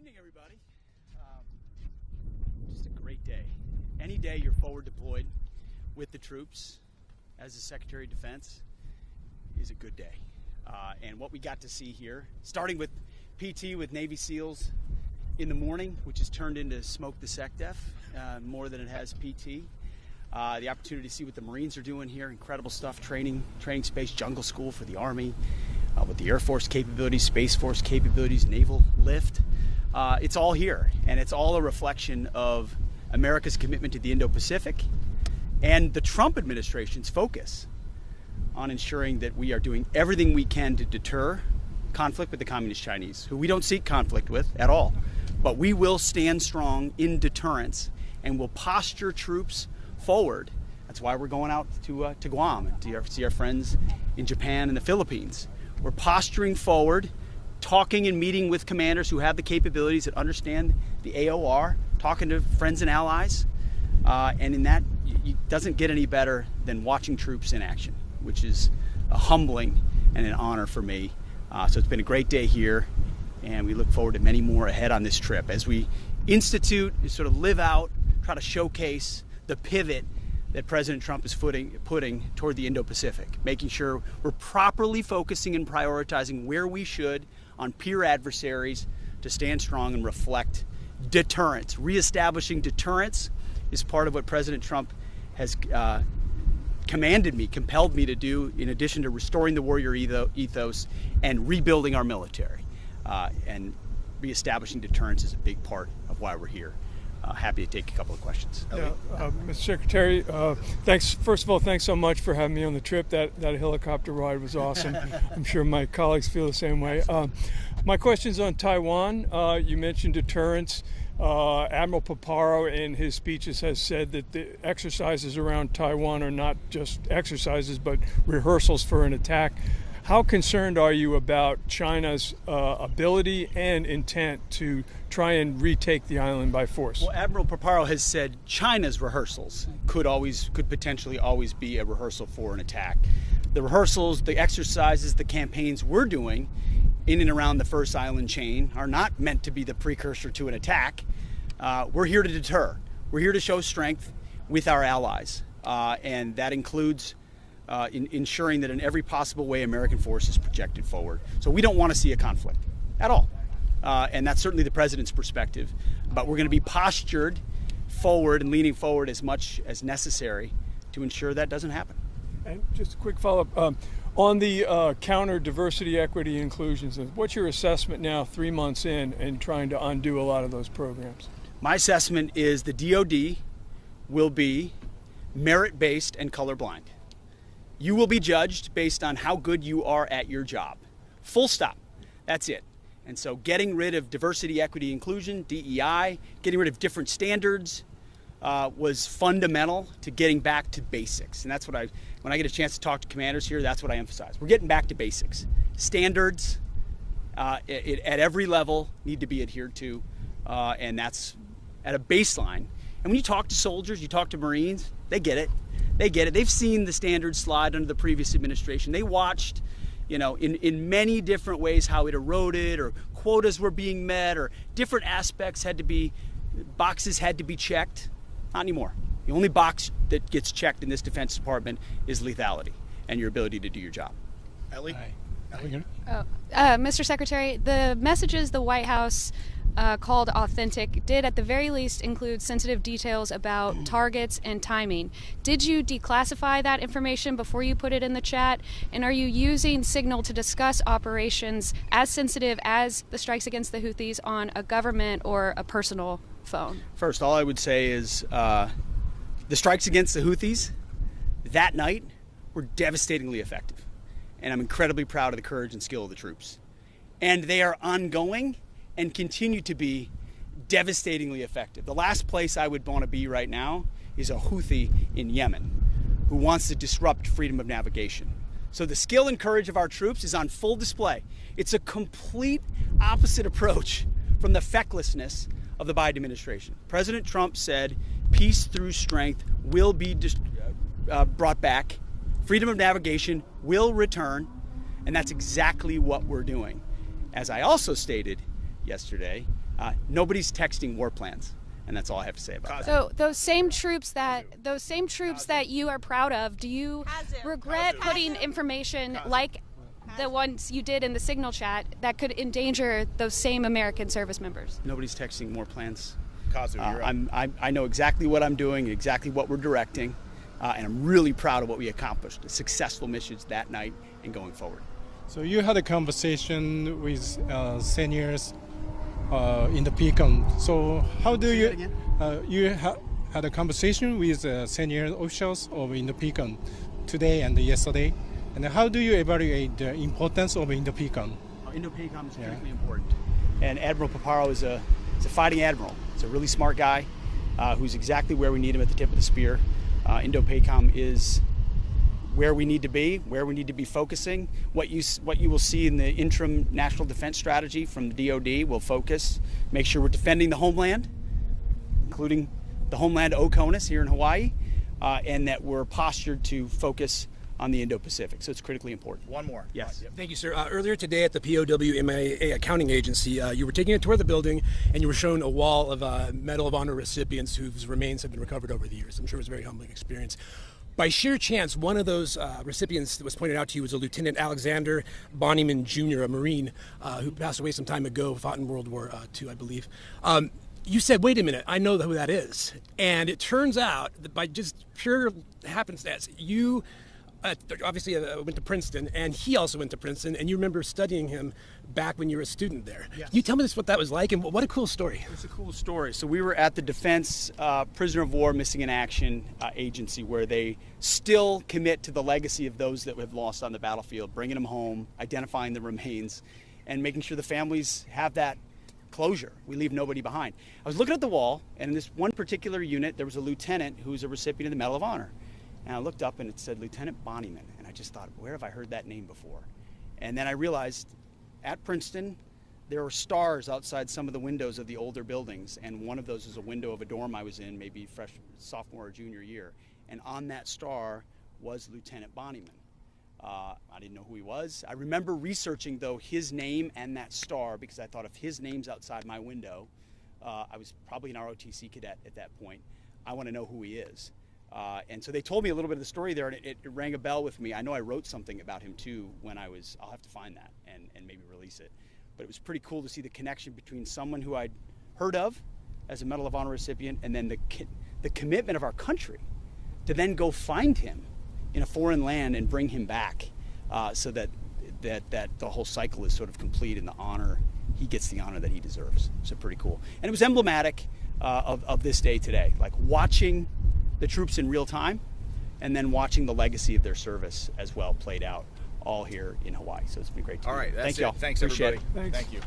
evening, everybody. Just a great day. Any day you're forward deployed with the troops as the Secretary of Defense is a good day. And what we got to see here, starting with PT with Navy SEALs in the morning, which has turned into Smoke the SecDef more than it has PT. The opportunity to see what the Marines are doing here, incredible stuff, training space, jungle school for the Army, with the Air Force capabilities, Space Force capabilities, naval lift. It's all here, and it's all a reflection of America's commitment to the Indo-Pacific and the Trump administration's focus on ensuring that we are doing everything we can to deter conflict with the Communist Chinese, who we don't seek conflict with at all. But we will stand strong in deterrence and will posture troops forward. That's why we're going out to Guam and to see our friends in Japan and the Philippines. We're posturing forward, talking and meeting with commanders who have the capabilities that understand the AOR, talking to friends and allies, and in that, it doesn't get any better than watching troops in action, which is a humbling and an honor for me. So it's been a great day here, and we look forward to many more ahead on this trip as we institute, sort of live out, try to showcase the pivot that President Trump is putting toward the Indo-Pacific, making sure we're properly focusing and prioritizing where we should on peer adversaries to stand strong and reflect deterrence. Reestablishing deterrence is part of what President Trump has compelled me to do, in addition to restoring the warrior ethos and rebuilding our military. And reestablishing deterrence is a big part of why we're here. Happy to take a couple of questions. Yeah, Mr. Secretary, thanks. First of all, thanks so much for having me on the trip. That helicopter ride was awesome. I'm sure my colleagues feel the same way. My question's on Taiwan. You mentioned deterrence. Admiral Paparo in his speeches has said that the exercises around Taiwan are not just exercises, but rehearsals for an attack. How concerned are you about China's ability and intent to try and retake the island by force? Well, Admiral Paparo has said China's rehearsals could potentially always be a rehearsal for an attack. The rehearsals, the exercises, the campaigns we're doing in and around the first island chain are not meant to be the precursor to an attack. We're here to deter. We're here to show strength with our allies, and that includes in ensuring that in every possible way American force is projected forward. So we don't want to see a conflict at all. And that's certainly the president's perspective. But we're going to be postured forward and leaning forward as much as necessary to ensure that doesn't happen. And just a quick follow-up. On the counter diversity, equity, inclusions, what's your assessment now 3 months in trying to undo a lot of those programs? My assessment is the DOD will be merit-based and colorblind. You will be judged based on how good you are at your job. Full stop. That's it. And so getting rid of diversity, equity, inclusion, DEI, getting rid of different standards was fundamental to getting back to basics. And that's what when I get a chance to talk to commanders here, that's what I emphasize. We're getting back to basics. Standards at every level need to be adhered to, and that's at a baseline. And when you talk to soldiers, you talk to Marines, they get it. They get it. They've seen the standards slide under the previous administration. They watched, in many different ways how it eroded, or quotas were being met, or different aspects boxes had to be checked. Not anymore. The only box that gets checked in this Defense Department is lethality and your ability to do your job. Ellie? Mr. Secretary, the messages the White House called authentic did at the very least include sensitive details about targets and timing. Did you declassify that information before you put it in the chat? And are you using Signal to discuss operations as sensitive as the strikes against the Houthis on a government or a personal phone? First, all I would say is the strikes against the Houthis that night were devastatingly effective. And I'm incredibly proud of the courage and skill of the troops. And they are ongoing and continue to be devastatingly effective. The last place I would want to be right now is a Houthi in Yemen who wants to disrupt freedom of navigation. So the skill and courage of our troops is on full display. It's a complete opposite approach from the fecklessness of the Biden administration. President Trump said peace through strength will be brought back. Freedom of navigation will return, and that's exactly what we're doing. As I also stated yesterday, Nobody's texting war plans, and that's all I have to say about that. So those same troops that you are proud of, do you regret putting information like the ones you did in the signal chat that could endanger those same American service members? Nobody's texting war plans. I know exactly what I'm doing, exactly what we're directing, and I'm really proud of what we accomplished, the successful missions that night and going forward. So you had a conversation with seniors in the Pecan. So how do you had a conversation with senior officials in the Pecan today and yesterday, and how do you evaluate the importance of Indo-Pecan? Indo-Pecan is critically important, and Admiral Paparo is a fighting admiral. He's a really smart guy who's exactly where we need him at the tip of the spear. Indo-Pecan is where we need to be focusing. What you will see in the interim national defense strategy from the DoD will focus, make sure we're defending the homeland, including the homeland Oconus here in Hawaii, and that we're postured to focus on the Indo-Pacific. So it's critically important. One more. Yes. Thank you, sir. Earlier today at the POW-MIA accounting agency, you were taking a tour of the building and you were shown a wall of Medal of Honor recipients whose remains have been recovered over the years. I'm sure it was a very humbling experience. By sheer chance, one of those recipients that was pointed out to you was a Lieutenant Alexander Bonnyman Jr., a Marine who passed away some time ago, fought in World War II, I believe. You said, wait a minute, I know who that is. And it turns out that by just pure happenstance, you obviously went to Princeton, and he also went to Princeton, and you remember studying him back when you were a student there. Yes. Can you tell me what that was like, and what a cool story. It's a cool story. So we were at the Defense Prisoner of War Missing in Action agency, where they still commit to the legacy of those that have lost on the battlefield, bringing them home, identifying the remains, and making sure the families have that closure. We leave nobody behind. I was looking at the wall, and in this one particular unit, there was a lieutenant who was a recipient of the Medal of Honor. And I looked up and it said Lieutenant Bonnyman, and I just thought, where have I heard that name before? And then I realized at Princeton, there were stars outside some of the windows of the older buildings, and one of those was a window of a dorm I was in, maybe sophomore or junior year. And on that star was Lieutenant Bonnyman. I didn't know who he was. I remember researching, though, his name and that star, because I thought if his name's outside my window, I was probably an ROTC cadet at that point, I want to know who he is. And so they told me a little bit of the story there, and it rang a bell with me. I know I wrote something about him too when I'll have to find that and maybe release it. But it was pretty cool to see the connection between someone who I'd heard of as a Medal of Honor recipient, and then the commitment of our country to then go find him in a foreign land and bring him back, so that the whole cycle is sort of complete, and he gets the honor that he deserves. So pretty cool. And it was emblematic of this day today, like watching the troops in real time, and then watching the legacy of their service as well played out all here in Hawaii. So it's been great to All right, that's Thank you all. Thanks, Appreciate everybody. Thanks. Thank you.